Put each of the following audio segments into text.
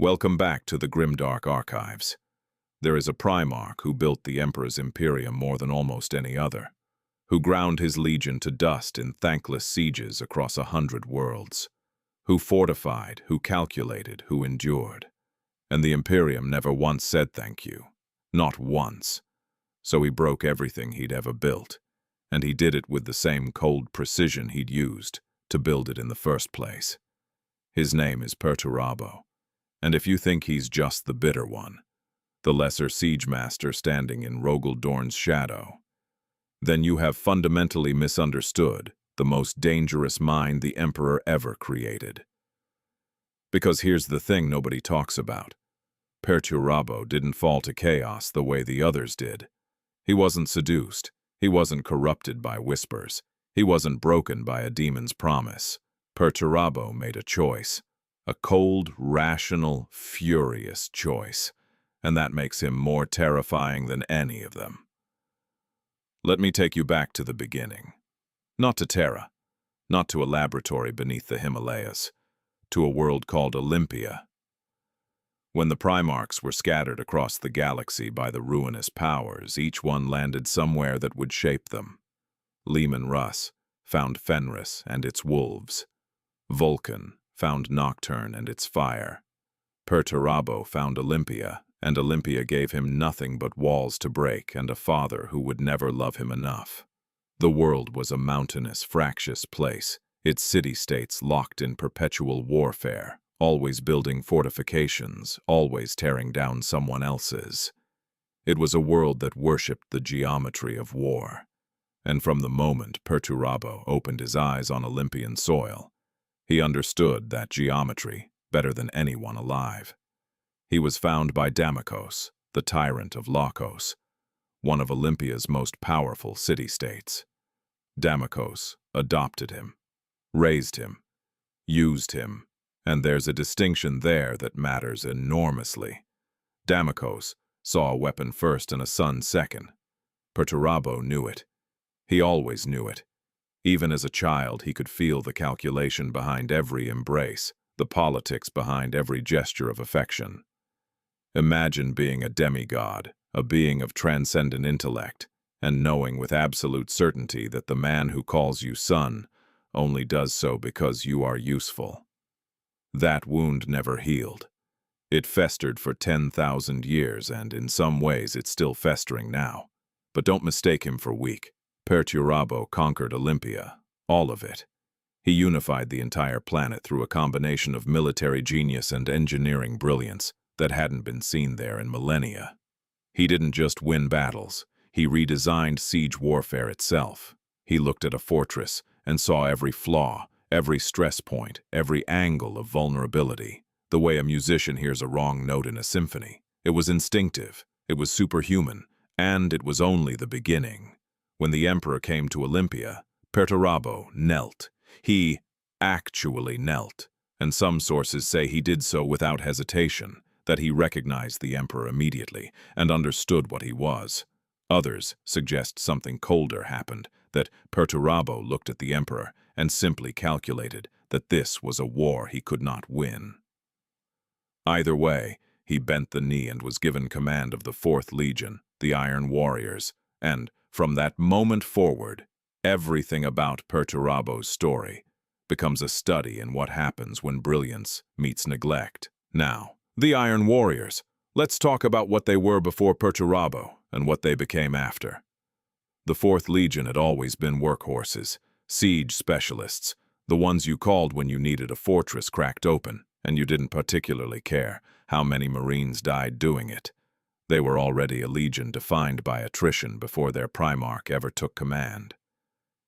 Welcome back to the Grimdark Archives. There is a Primarch who built the Emperor's Imperium more than almost any other, who ground his legion to dust in thankless sieges across 100 worlds, who fortified, who calculated, who endured. And the Imperium never once said thank you. Not once. So he broke everything he'd ever built, and he did it with the same cold precision he'd used to build it in the first place. His name is Perturabo, and if you think he's just the bitter one, the lesser siege master standing in Rogal Dorn's shadow, then you have fundamentally misunderstood the most dangerous mind the Emperor ever created. Because here's the thing nobody talks about. Perturabo didn't fall to chaos the way the others did. He wasn't seduced. He wasn't corrupted by whispers. He wasn't broken by a demon's promise. Perturabo made a choice. A cold, rational, furious choice. And that makes him more terrifying than any of them. Let me take you back to the beginning. Not to Terra, not to a laboratory beneath the Himalayas, to a world called Olympia. When the Primarchs were scattered across the galaxy by the ruinous powers, each one landed somewhere that would shape them. Leman Russ found Fenris and its wolves. Vulcan found Nocturne and its fire. Perturabo found Olympia, and Olympia gave him nothing but walls to break and a father who would never love him enough. The world was a mountainous, fractious place, its city-states locked in perpetual warfare, always building fortifications, always tearing down someone else's. It was a world that worshipped the geometry of war. And from the moment Perturabo opened his eyes on Olympian soil, he understood that geometry better than anyone alive. He was found by Dammekos, the tyrant of Lakos, one of Olympia's most powerful city-states. Dammekos adopted him, raised him, used him, and there's a distinction there that matters enormously. Dammekos saw a weapon first and a son second. Perturabo knew it. He always knew it. Even as a child, he could feel the calculation behind every embrace, the politics behind every gesture of affection. Imagine being a demigod, a being of transcendent intellect, and knowing with absolute certainty that the man who calls you son only does so because you are useful. That wound never healed. It festered for 10,000 years, and in some ways it's still festering now. But don't mistake him for weak. Perturabo conquered Olympia, all of it. He unified the entire planet through a combination of military genius and engineering brilliance that hadn't been seen there in millennia. He didn't just win battles. He redesigned siege warfare itself. He looked at a fortress and saw every flaw, every stress point, every angle of vulnerability, the way a musician hears a wrong note in a symphony. It was instinctive, it was superhuman, and it was only the beginning. When the Emperor came to Olympia, Perturabo knelt. He actually knelt, and some sources say he did so without hesitation, that he recognized the Emperor immediately and understood what he was. Others suggest something colder happened, that Perturabo looked at the Emperor and simply calculated that this was a war he could not win. Either way, he bent the knee and was given command of the 4th Legion, the Iron Warriors, and, from that moment forward, everything about Perturabo's story becomes a study in what happens when brilliance meets neglect. Now, the Iron Warriors. Let's talk about what they were before Perturabo and what they became after. The 4th Legion had always been workhorses, siege specialists, the ones you called when you needed a fortress cracked open, and you didn't particularly care how many Marines died doing it. They were already a legion defined by attrition before their Primarch ever took command.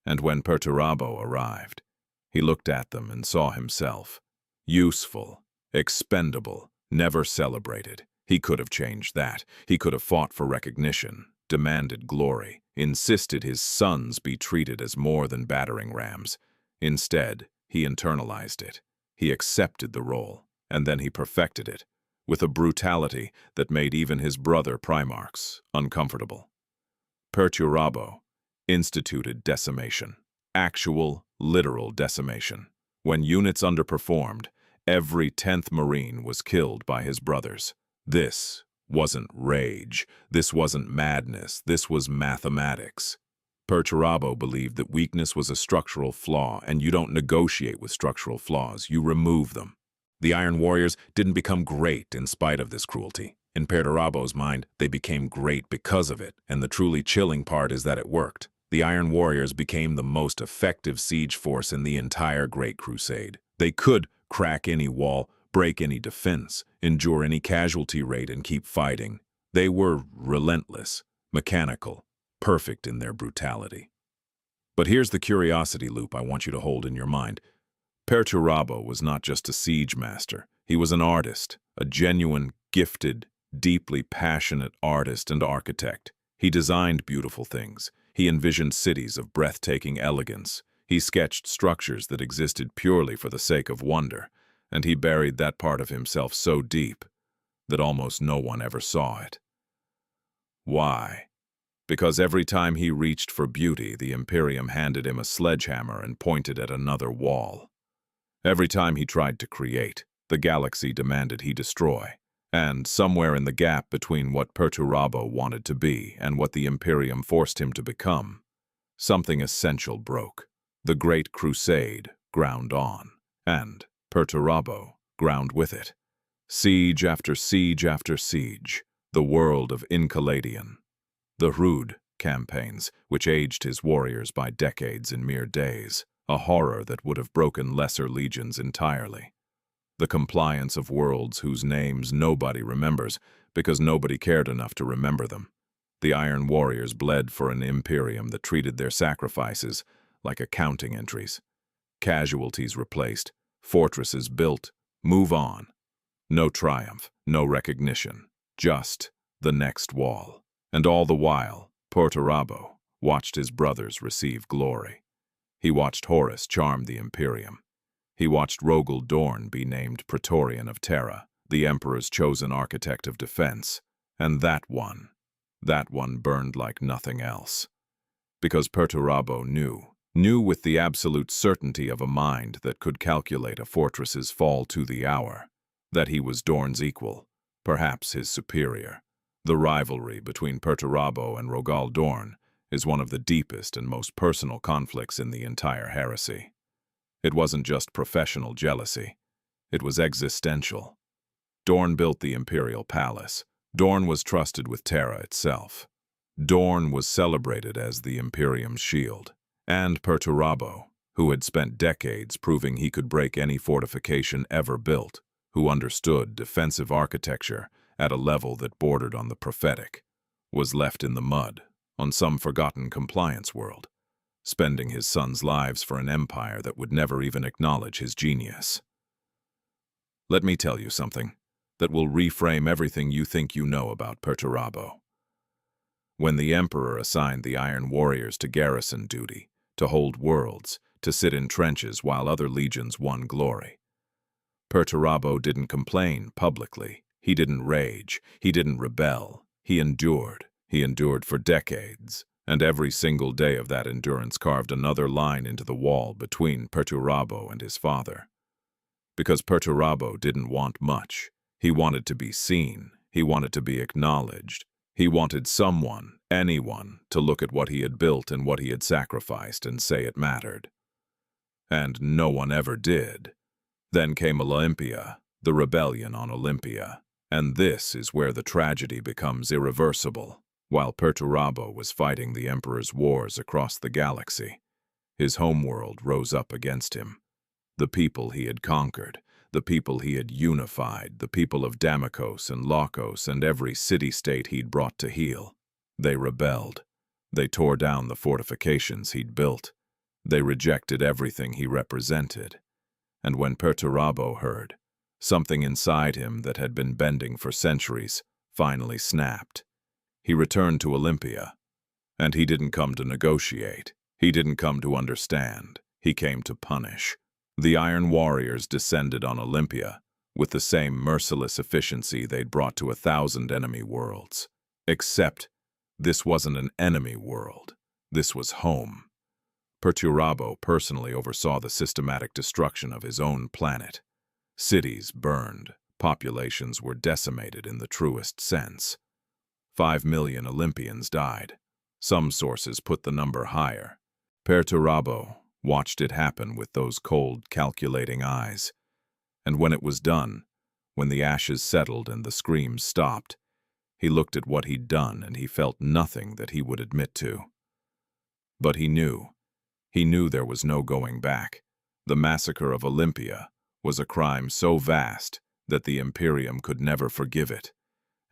And when Perturabo arrived, he looked at them and saw himself. Useful, expendable, never celebrated. He could have changed that. He could have fought for recognition, demanded glory, insisted his sons be treated as more than battering rams. Instead, he internalized it. He accepted the role, and then he perfected it, with a brutality that made even his brother Primarchs uncomfortable. Perturabo instituted decimation. Actual, literal decimation. When units underperformed, Every 10th Marine was killed by his brothers. This wasn't rage. This wasn't madness. This was mathematics. Perturabo believed that weakness was a structural flaw, and you don't negotiate with structural flaws, you remove them. The Iron Warriors didn't become great in spite of this cruelty. In Perturabo's mind, they became great because of it, and the truly chilling part is that it worked. The Iron Warriors became the most effective siege force in the entire Great Crusade. They could crack any wall, break any defense, endure any casualty rate, and keep fighting. They were relentless, mechanical, perfect in their brutality. But here's the curiosity loop I want you to hold in your mind. Perturabo was not just a siege master. He was an artist, a genuine, gifted, deeply passionate artist and architect. He designed beautiful things. He envisioned cities of breathtaking elegance. He sketched structures that existed purely for the sake of wonder, and he buried that part of himself so deep that almost no one ever saw it. Why? Because every time he reached for beauty, the Imperium handed him a sledgehammer and pointed at another wall. Every time he tried to create, the galaxy demanded he destroy. And somewhere in the gap between what Perturabo wanted to be and what the Imperium forced him to become, something essential broke. The Great Crusade ground on, and Perturabo ground with it. Siege after siege after siege, the world of Incaladian. The Hrud campaigns, which aged his warriors by decades in mere days, a horror that would have broken lesser legions entirely. The compliance of worlds whose names nobody remembers because nobody cared enough to remember them. The Iron Warriors bled for an Imperium that treated their sacrifices like accounting entries. Casualties replaced, fortresses built, move on. No triumph, no recognition, just the next wall. And all the while, Perturabo watched his brothers receive glory. He watched Horus charm the Imperium. He watched Rogal Dorn be named Praetorian of Terra, the Emperor's chosen architect of defense. And that one burned like nothing else. Because Perturabo knew with the absolute certainty of a mind that could calculate a fortress's fall to the hour, that he was Dorn's equal, perhaps his superior. The rivalry between Perturabo and Rogal Dorn is one of the deepest and most personal conflicts in the entire heresy. It wasn't just professional jealousy. It was existential. Dorn built the Imperial Palace. Dorn was trusted with Terra itself. Dorn was celebrated as the Imperium's shield. And Perturabo, who had spent decades proving he could break any fortification ever built, who understood defensive architecture at a level that bordered on the prophetic, was left in the mud on some forgotten compliance world, spending his sons' lives for an empire that would never even acknowledge his genius. Let me tell you something that will reframe everything you think you know about Perturabo. When the Emperor assigned the Iron Warriors to garrison duty, to hold worlds, to sit in trenches while other legions won glory, Perturabo didn't complain publicly. He didn't rage. He didn't rebel. He endured. He endured for decades. And every single day of that endurance carved another line into the wall between Perturabo and his father. Because Perturabo didn't want much. He wanted to be seen. He wanted to be acknowledged. He wanted someone, anyone, to look at what he had built and what he had sacrificed and say it mattered. And no one ever did. Then came Olympia, the rebellion on Olympia. And this is where the tragedy becomes irreversible. While Perturabo was fighting the Emperor's wars across the galaxy, his homeworld rose up against him. The people he had conquered, the people he had unified, the people of Dammekos and Lokos and every city-state he'd brought to heel. They rebelled. They tore down the fortifications he'd built. They rejected everything he represented. And when Perturabo heard, something inside him that had been bending for centuries finally snapped. He returned to Olympia, and he didn't come to negotiate. He didn't come to understand. He came to punish. The Iron Warriors descended on Olympia with the same merciless efficiency they'd brought to 1,000 enemy worlds. Except this wasn't an enemy world. This was home. Perturabo personally oversaw the systematic destruction of his own planet. Cities burned, populations were decimated in the truest sense. 5 million Olympians died. Some sources put the number higher. Perturabo watched it happen with those cold, calculating eyes. And when it was done, when the ashes settled and the screams stopped, he looked at what he'd done and he felt nothing that he would admit to. But he knew there was no going back. The massacre of Olympia was a crime so vast that the Imperium could never forgive it,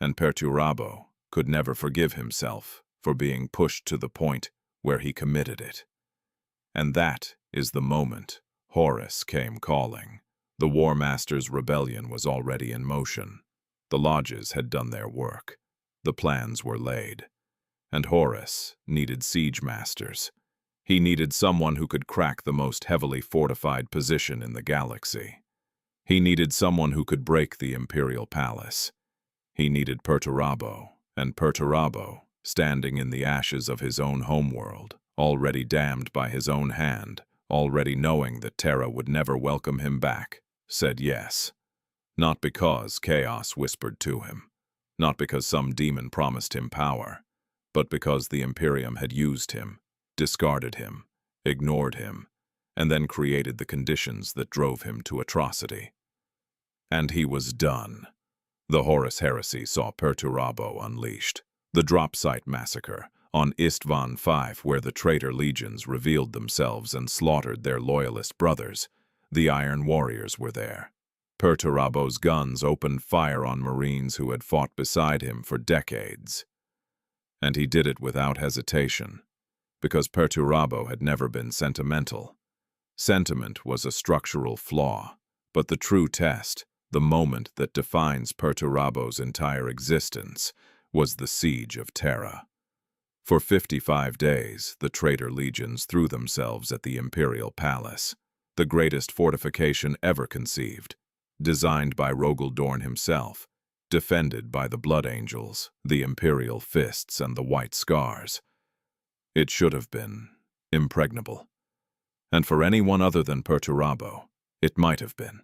and Perturabo could never forgive himself for being pushed to the point where he committed it. And that is the moment Horus came calling. The War Master's rebellion was already in motion. The lodges had done their work. The plans were laid. And Horus needed siege masters. He needed someone who could crack the most heavily fortified position in the galaxy. He needed someone who could break the Imperial Palace. He needed Perturabo, and Perturabo, standing in the ashes of his own homeworld, already damned by his own hand, already knowing that Terra would never welcome him back, said yes. Not because chaos whispered to him, not because some demon promised him power, but because the Imperium had used him, discarded him, ignored him, and then created the conditions that drove him to atrocity. And he was done. The Horus heresy saw Perturabo unleashed. The drop site massacre on Istvan V, where the traitor legions revealed themselves and slaughtered their loyalist brothers. The Iron Warriors were there. Perturabo's guns opened fire on Marines who had fought beside him for decades. And he did it without hesitation, because Perturabo had never been sentimental. Sentiment was a structural flaw, but the true test, the moment that defines Perturabo's entire existence, was the siege of Terra. For 55 days, the traitor legions threw themselves at the Imperial Palace, the greatest fortification ever conceived, designed by Rogal Dorn himself, defended by the Blood Angels, the Imperial Fists, and the White Scars. It should have been impregnable. And for anyone other than Perturabo, it might have been.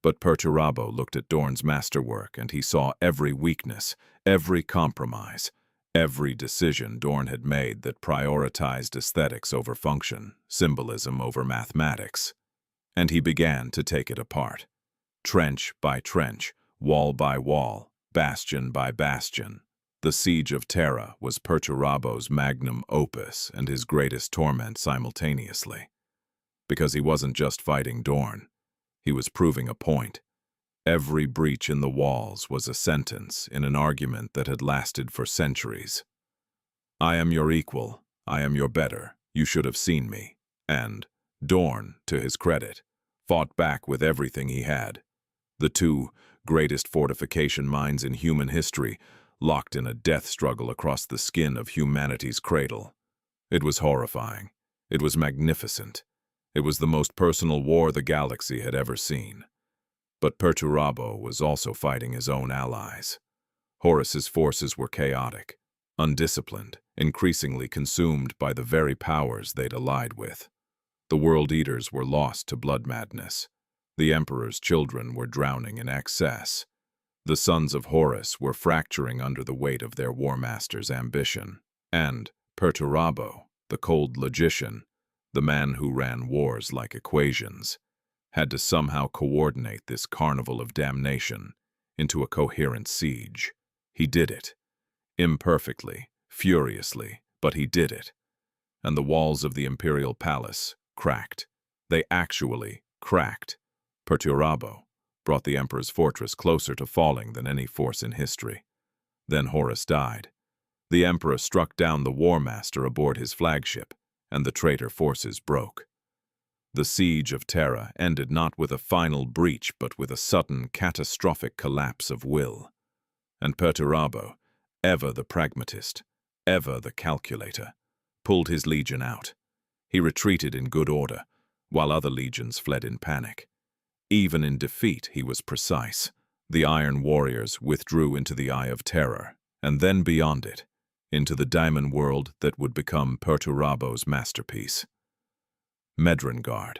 But Perturabo looked at Dorn's masterwork and he saw every weakness, every compromise, every decision Dorn had made that prioritized aesthetics over function, symbolism over mathematics. And he began to take it apart. Trench by trench, wall by wall, bastion by bastion. The siege of Terra was Perturabo's magnum opus and his greatest torment simultaneously. Because he wasn't just fighting Dorn. He was proving a point. Every breach in the walls was a sentence in an argument that had lasted for centuries. I am your equal, I am your better, you should have seen me. And Dorn, to his credit, fought back with everything he had. The two greatest fortification minds in human history locked in a death struggle across the skin of humanity's cradle. It was horrifying. It was magnificent. It was the most personal war the galaxy had ever seen. But Perturabo was also fighting his own allies. Horus's forces were chaotic, undisciplined, increasingly consumed by the very powers they'd allied with. The World Eaters were lost to blood madness. The Emperor's children were drowning in excess. The sons of Horus were fracturing under the weight of their War Master's ambition. And Perturabo, the cold logician, the man who ran wars like equations, had to somehow coordinate this carnival of damnation into a coherent siege. He did it. Imperfectly, furiously, but he did it. And the walls of the Imperial Palace cracked. They actually cracked. Perturabo brought the Emperor's fortress closer to falling than any force in history. Then Horus died. The Emperor struck down the War Master aboard his flagship, and the traitor forces broke. The siege of Terra ended not with a final breach but with a sudden, catastrophic collapse of will. And Perturabo, ever the pragmatist, ever the calculator, pulled his legion out. He retreated in good order, while other legions fled in panic. Even in defeat, he was precise. The Iron Warriors withdrew into the Eye of Terror, and then beyond it, into the diamond world that would become Perturabo's masterpiece. Medrengard.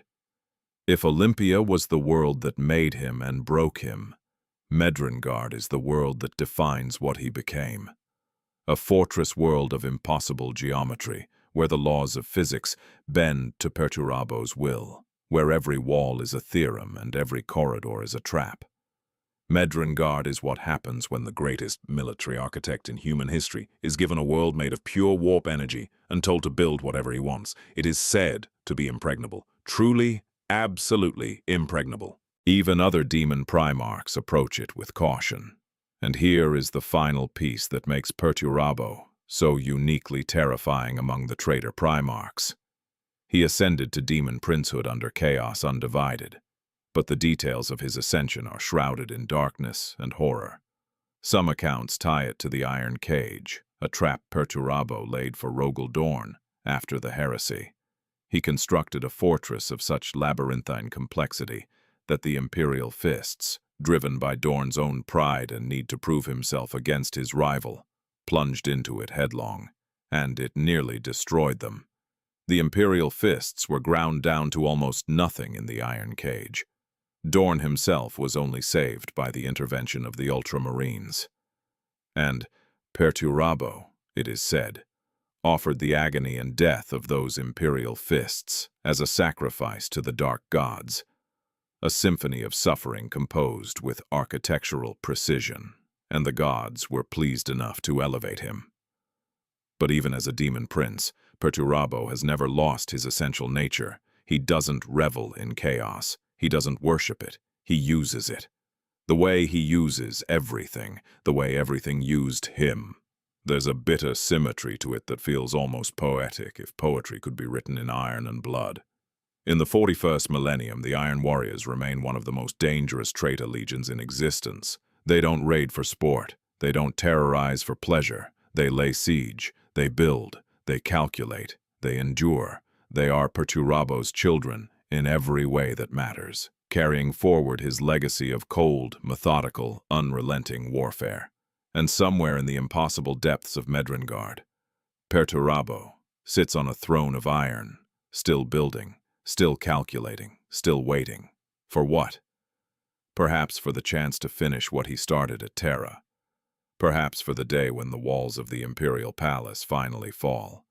If Olympia was the world that made him and broke him, Medrengard is the world that defines what he became. A fortress world of impossible geometry, where the laws of physics bend to Perturabo's will, where every wall is a theorem and every corridor is a trap. Medrengard is what happens when the greatest military architect in human history is given a world made of pure warp energy and told to build whatever he wants. It is said to be impregnable, truly, absolutely impregnable. Even other demon primarchs approach it with caution. And here is the final piece that makes Perturabo so uniquely terrifying among the traitor primarchs. He ascended to demon princehood under chaos undivided, but the details of his ascension are shrouded in darkness and horror. Some accounts tie it to the Iron Cage, a trap Perturabo laid for Rogal Dorn after the heresy. He constructed a fortress of such labyrinthine complexity that the Imperial fists, driven by Dorn's own pride and need to prove himself against his rival, plunged into it headlong, and it nearly destroyed them. The Imperial fists were ground down to almost nothing in the Iron Cage. Dorn himself was only saved by the intervention of the Ultramarines. And Perturabo, it is said, offered the agony and death of those Imperial fists as a sacrifice to the dark gods, a symphony of suffering composed with architectural precision, and the gods were pleased enough to elevate him. But even as a demon prince, Perturabo has never lost his essential nature. He doesn't revel in chaos. He doesn't worship it. He uses it. The way he uses everything, the way everything used him. There's a bitter symmetry to it that feels almost poetic if poetry could be written in iron and blood. In the 41st millennium, the Iron Warriors remain one of the most dangerous traitor legions in existence. They don't raid for sport. They don't terrorize for pleasure. They lay siege. They build. They calculate. They endure. They are Perturabo's children in every way that matters, carrying forward his legacy of cold, methodical, unrelenting warfare. And somewhere in the impossible depths of Medrengard, Perturabo sits on a throne of iron, still building, still calculating, still waiting. For what? Perhaps for the chance to finish what he started at Terra. Perhaps for the day when the walls of the Imperial Palace finally fall.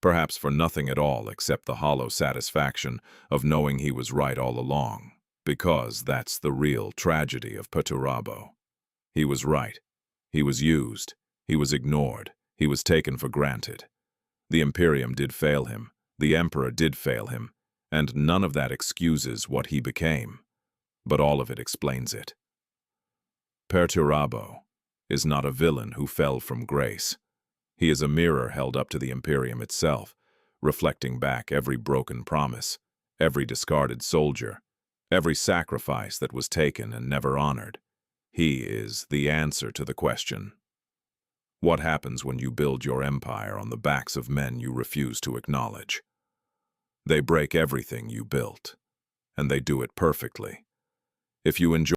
Perhaps for nothing at all except the hollow satisfaction of knowing he was right all along, because that's the real tragedy of Perturabo. He was right. He was used. He was ignored. He was taken for granted. The Imperium did fail him. The Emperor did fail him. And none of that excuses what he became, but all of it explains it. Perturabo is not a villain who fell from grace. He is a mirror held up to the Imperium itself, reflecting back every broken promise, every discarded soldier, every sacrifice that was taken and never honored. He is the answer to the question: what happens when you build your empire on the backs of men you refuse to acknowledge? They break everything you built, and they do it perfectly. If you enjoy